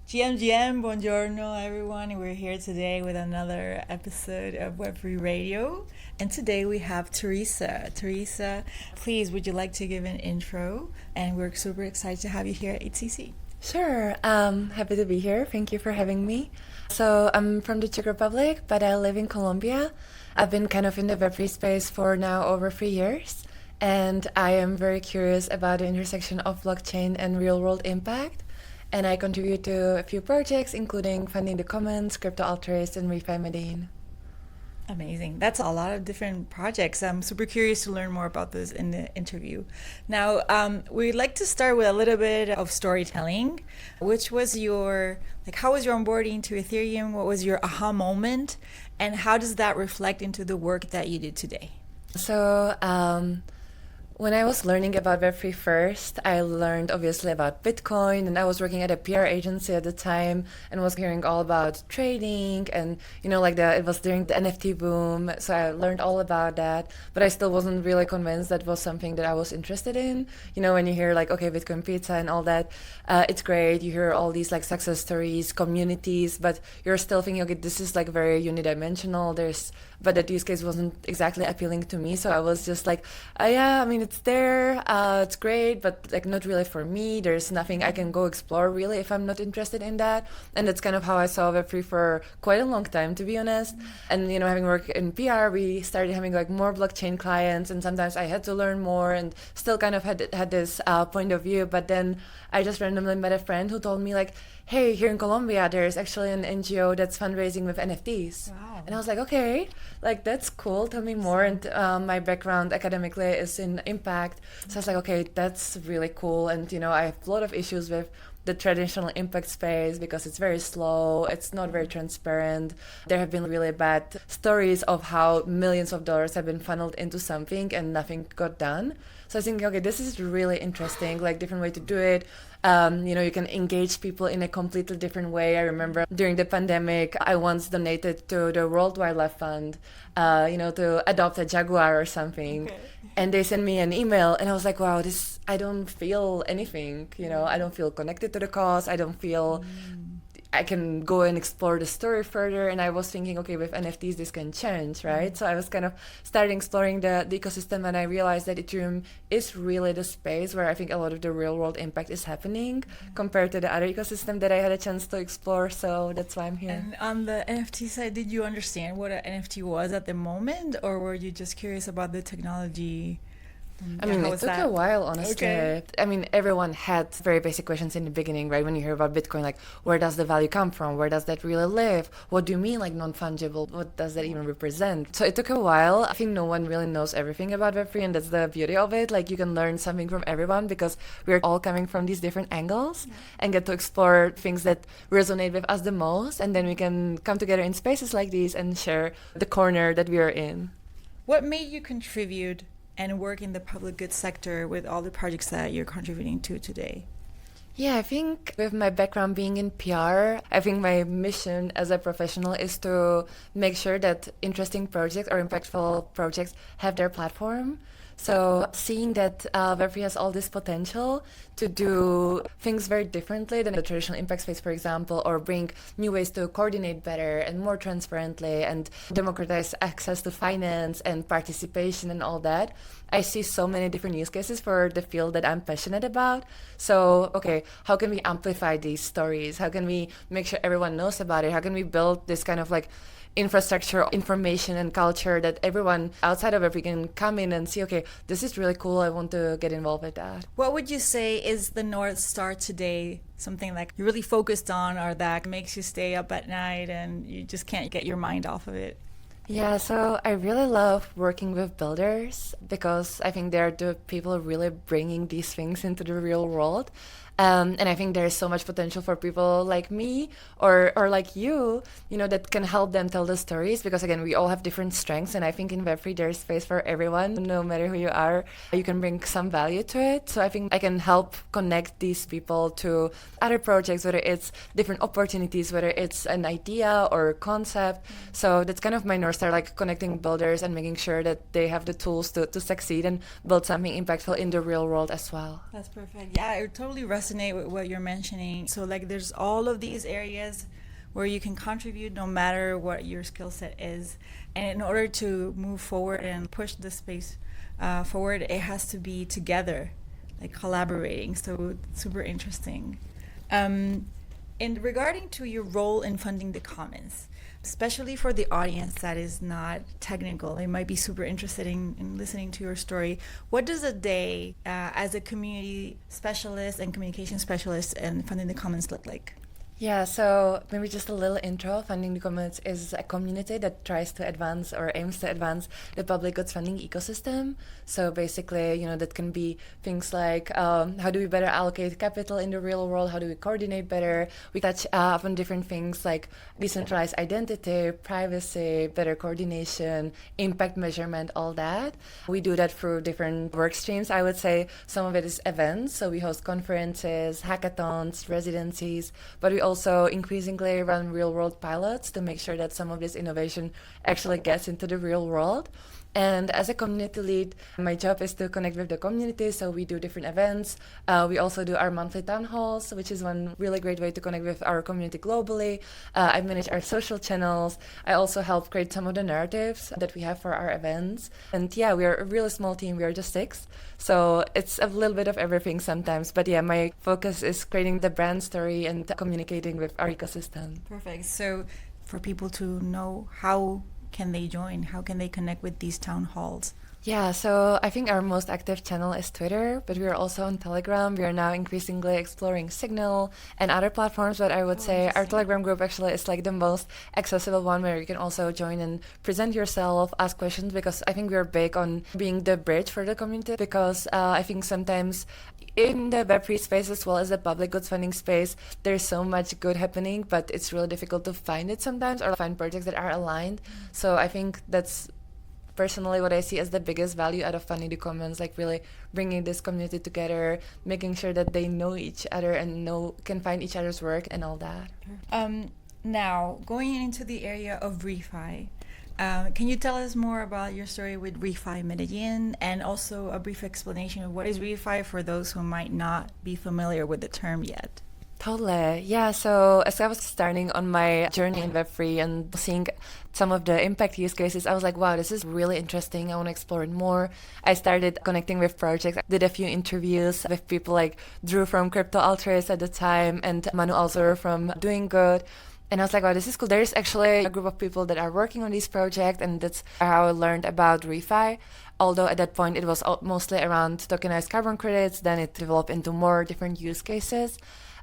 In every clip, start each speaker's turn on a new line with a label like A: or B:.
A: GM, buongiorno everyone. We're here today with another episode of Web3 Radio. And today we have Teresa. Teresa, please, would you like to give an intro? And we're super excited to have you here at ETHCC.
B: Sure. Happy to be here. Thank you for having me. So I'm from the Czech Republic, but I live in Colombia. I've been kind of in the Web3 space for now over 3 years. And I am very curious about the intersection of blockchain and real-world impact. And I contribute to a few projects, including Funding the Commons, Crypto Altruist, and ReFi Medellín.
A: Amazing. That's a lot of different projects. I'm super curious to learn more about this in the interview. Now, we'd like to start with a little bit of storytelling. Which was how was your onboarding to Ethereum? What was your aha moment? And how does that reflect into the work that you did today?
B: So, when I was learning about Web3 first, I learned obviously about Bitcoin, and I was working at a PR agency at the time and was hearing all about trading and, it was during the NFT boom. So I learned all about that, but I still wasn't really convinced that was something that I was interested in. When you hear Bitcoin pizza and all that, it's great. You hear all these success stories, communities, but you're still thinking, okay, this is very unidimensional. But that use case wasn't exactly appealing to me. So I was just it's there, it's great, but not really for me. There's nothing I can go explore really if I'm not interested in that. And that's kind of how I saw Web3 for quite a long time, to be honest. And having worked in PR, we started having more blockchain clients, and sometimes I had to learn more and still kind of had this point of view. But then I just randomly met a friend who told me hey, here in Colombia, there's actually an NGO that's fundraising with NFTs.
A: Wow.
B: And I was okay, that's cool. Tell me more. And my background academically is in impact. So I was okay, that's really cool. And, I have a lot of issues with the traditional impact space because it's very slow, it's not very transparent. There have been really bad stories of how millions of dollars have been funneled into something and nothing got done. So I think, okay, this is really interesting, different way to do it. You can engage people in a completely different way. I remember during the pandemic, I once donated to the World Wildlife Fund, to adopt a jaguar or something.
A: Okay.
B: And they sent me an email and I was wow, I don't feel anything, I don't feel connected to the cause. I don't feel I can go and explore the story further. And I was thinking, okay, with NFTs, this can change, right? So I was kind of starting exploring the ecosystem, and I realized that Ethereum is really the space where I think a lot of the real world impact is happening compared to the other ecosystem that I had a chance to explore. So that's why I'm here.
A: And on the NFT side, did you understand what an NFT was at the moment, or were you just curious about the technology?
B: It took a while, honestly.
A: Okay.
B: Everyone had very basic questions in the beginning, right? When you hear about Bitcoin, where does the value come from? Where does that really live? What do you mean, non-fungible? What does that even represent? So it took a while. I think no one really knows everything about Web3, and that's the beauty of it. You can learn something from everyone because we're all coming from these different angles and get to explore things that resonate with us the most, and then we can come together in spaces like these and share the corner that we are in.
A: What made you contribute and work in the public goods sector with all the projects that you're contributing to today?
B: Yeah, I think with my background being in PR, I think my mission as a professional is to make sure that interesting projects or impactful projects have their platform. So seeing that Web3 has all this potential to do things very differently than the traditional impact space, for example, or bring new ways to coordinate better and more transparently and democratize access to finance and participation and all that. I see so many different use cases for the field that I'm passionate about. So, okay, how can we amplify these stories? How can we make sure everyone knows about it? How can we build this kind of infrastructure, information, and culture that everyone outside of Web3 can come in and see, okay, this is really cool, I want to get involved with that.
A: What would you say is the North Star today, something you're really focused on or that makes you stay up at night and you just can't get your mind off of it?
B: Yeah, so I really love working with builders because I think they're the people really bringing these things into the real world. And I think there's so much potential for people like me or like you, that can help them tell the stories because, again, we all have different strengths. And I think in Web3, there's space for everyone. No matter who you are, you can bring some value to it. So I think I can help connect these people to other projects, whether it's different opportunities, whether it's an idea or concept. So that's kind of my North Star, like connecting builders and making sure that they have the tools to succeed and build something impactful in the real world as well.
A: That's perfect. Yeah, it totally resonates fascinated with what you're mentioning. So like there's all of these areas where you can contribute no matter what your skill set is. And in order to move forward and push the space forward, it has to be together, like collaborating. So it's super interesting. In regarding to your role in funding the commons, especially for the audience that is not technical, they might be super interested in listening to your story. What does a day as a community specialist and communication specialist in funding the commons look like?
B: Yeah, so maybe just a little intro. Funding the Commons is a community that tries to advance or aims to advance the public goods funding ecosystem. So basically, that can be things like how do we better allocate capital in the real world? How do we coordinate better? We touch on different things like decentralized identity, privacy, better coordination, impact measurement, all that. We do that through different work streams. I would say some of it is events. So we host conferences, hackathons, residencies, but we also increasingly run real-world pilots to make sure that some of this innovation actually gets into the real world. And as a community lead, my job is to connect with the community, so we do different events. We also do our monthly town halls, which is one really great way to connect with our community globally. I manage our social channels. I also help create some of the narratives that we have for our events. And yeah, we are a really small team. We are just 6. So it's a little bit of everything sometimes. But yeah, my focus is creating the brand story and communicating with our ecosystem.
A: Perfect. So for people to know, how can they join? How can they connect with these town halls?
B: Yeah, so I think our most active channel is Twitter, but we are also on Telegram. We are now increasingly exploring Signal and other platforms, but I would say our Telegram group actually is like the most accessible one, where you can also join and present yourself, ask questions, because I think we're big on being the bridge for the community, because I think sometimes in the Web3 space as well as the public goods funding space, there's so much good happening, but it's really difficult to find it sometimes or find projects that are aligned. So I think that's personally what I see as the biggest value out of funding the commons, like really bringing this community together, making sure that they know each other and can find each other's work and all that.
A: Now, going into the area of ReFi, can you tell us more about your story with ReFi Medellín, and also a brief explanation of what is ReFi for those who might not be familiar with the term yet?
B: Totally. Yeah, so as I was starting on my journey in Web3 and seeing some of the impact use cases, I was like, wow, this is really interesting. I want to explore it more. I started connecting with projects. I did a few interviews with people like Drew from Altruist at the time and Manu Alzor from Doing Good. And I was like, wow, this is cool. There's actually a group of people that are working on this project, and that's how I learned about ReFi. Although at that point it was mostly around tokenized carbon credits, then it developed into more different use cases.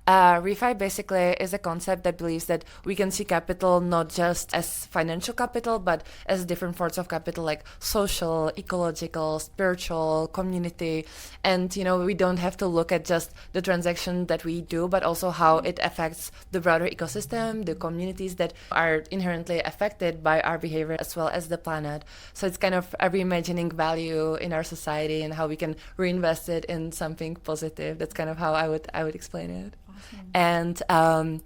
B: ReFi basically is a concept that believes that we can see capital not just as financial capital, but as different forms of capital like social, ecological, spiritual, community. And, we don't have to look at just the transaction that we do, but also how it affects the broader ecosystem, the communities that are inherently affected by our behavior, as well as the planet. So it's kind of a reimagining value in our society and how we can reinvest it in something positive. That's kind of how I would explain it. And kind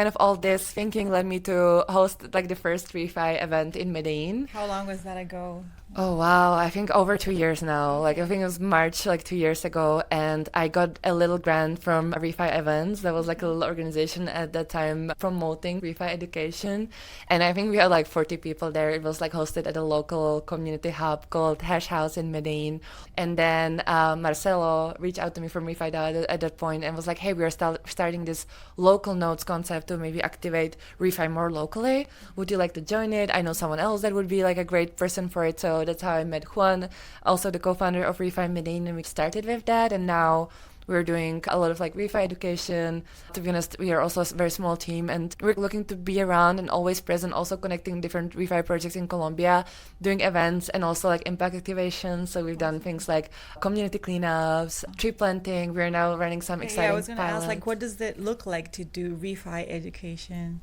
B: of all this thinking led me to host like the first ReFi event in Medellín.
A: How long was that ago?
B: Oh, wow. I think over 2 years now. I think it was March, 2 years ago. And I got a little grant from ReFi Events. That was a little organization at that time promoting ReFi education. And I think we had 40 people there. It was hosted at a local community hub called Hash House in Medellín. And then Marcelo reached out to me from ReFi at that point and was like, hey, we are starting this local nodes concept to maybe activate ReFi more locally. Would you like to join it? I know someone else that would be a great person for it. So that's how I met Juan, also the co-founder of ReFi Medellín, and we started with that. And now we're doing a lot of ReFi education. To be honest, we are also a very small team, and we're looking to be around and always present, also connecting different ReFi projects in Colombia, doing events and also impact activations. So we've done things like community cleanups, tree planting. We're now running some exciting
A: I was going to
B: pilots.
A: ask, what does it look like to do ReFi education?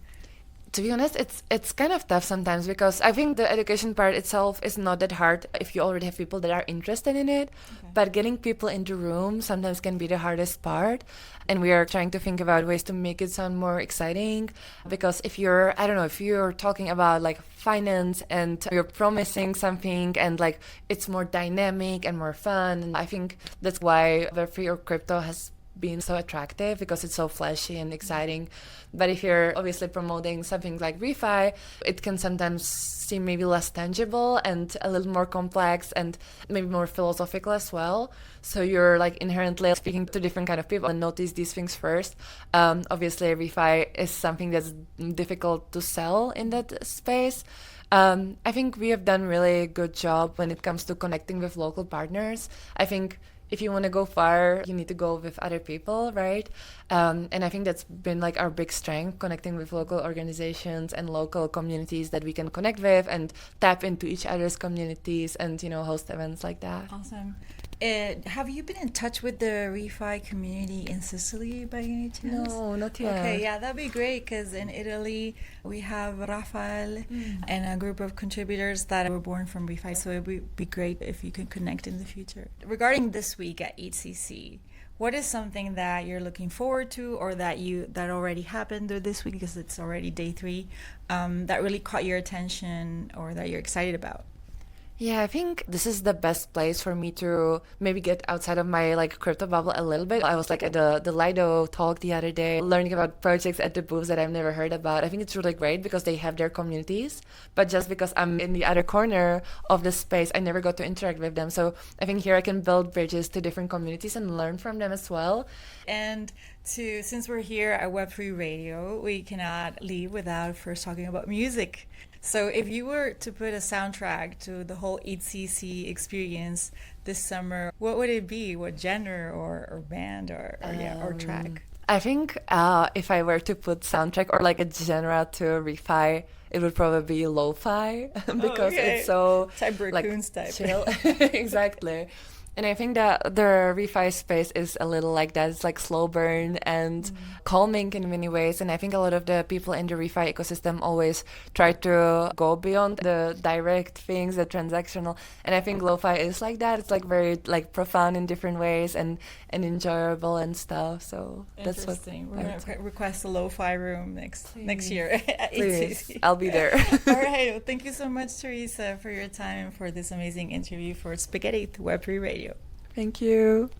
B: To be honest, it's kind of tough sometimes, because I think the education part itself is not that hard if you already have people that are interested in it. Okay. But getting people in the room sometimes can be the hardest part. And we are trying to think about ways to make it sound more exciting. Because if you're talking about finance and you're promising something and it's more dynamic and more fun, and I think that's why Web3 or crypto has being so attractive because it's so flashy and exciting. But if you're obviously promoting something like ReFi, it can sometimes seem maybe less tangible and a little more complex and maybe more philosophical as well. So you're like inherently speaking to different kind of people and notice these things first. Obviously, ReFi is something that's difficult to sell in that space. I think we have done really good job when it comes to connecting with local partners. I think if you want to go far, you need to go with other people, right? And I think that's been like our big strength, connecting with local organizations and local communities that we can connect with and tap into each other's communities and, you know, host events like that.
A: Awesome. Have you been in touch with the ReFi community in Sicily by any chance?
B: No, not yet.
A: Okay, yeah, that'd be great because in Italy we have Rafael and a group of contributors that were born from ReFi, so it would be great if you could connect in the future. Regarding this week at ETHCC, what is something that you're looking forward to or that already happened this week because it's already day 3 that really caught your attention or that you're excited about?
B: Yeah, I think this is the best place for me to maybe get outside of my like crypto bubble a little bit. I was like at the Lido talk the other day, learning about projects at the booths that I've never heard about. I think it's really great because they have their communities, but just because I'm in the other corner of the space, I never got to interact with them. So I think here I can build bridges to different communities and learn from them as well.
A: And since we're here at Web3 Radio, we cannot leave without first talking about music. So if you were to put a soundtrack to the whole ETHCC experience this summer, what would it be? What genre or band or track?
B: I think if I were to put soundtrack or like a genre to ReFi, it would probably be lo-fi because it's so
A: type
B: like
A: type.
B: Chill. Exactly. And I think that the ReFi space is a little like that. It's like slow burn and calming in many ways. And I think a lot of the people in the ReFi ecosystem always try to go beyond the direct things, the transactional. And I think lo-fi is like that. It's like very like profound in different ways and enjoyable and stuff. So that's what
A: we're going to request a lo-fi room next year.
B: Please, I'll be there.
A: All right. Well, thank you so much, Teresa, for your time and for this amazing interview for SpaghettETH Web3 Radio.
B: Thank you.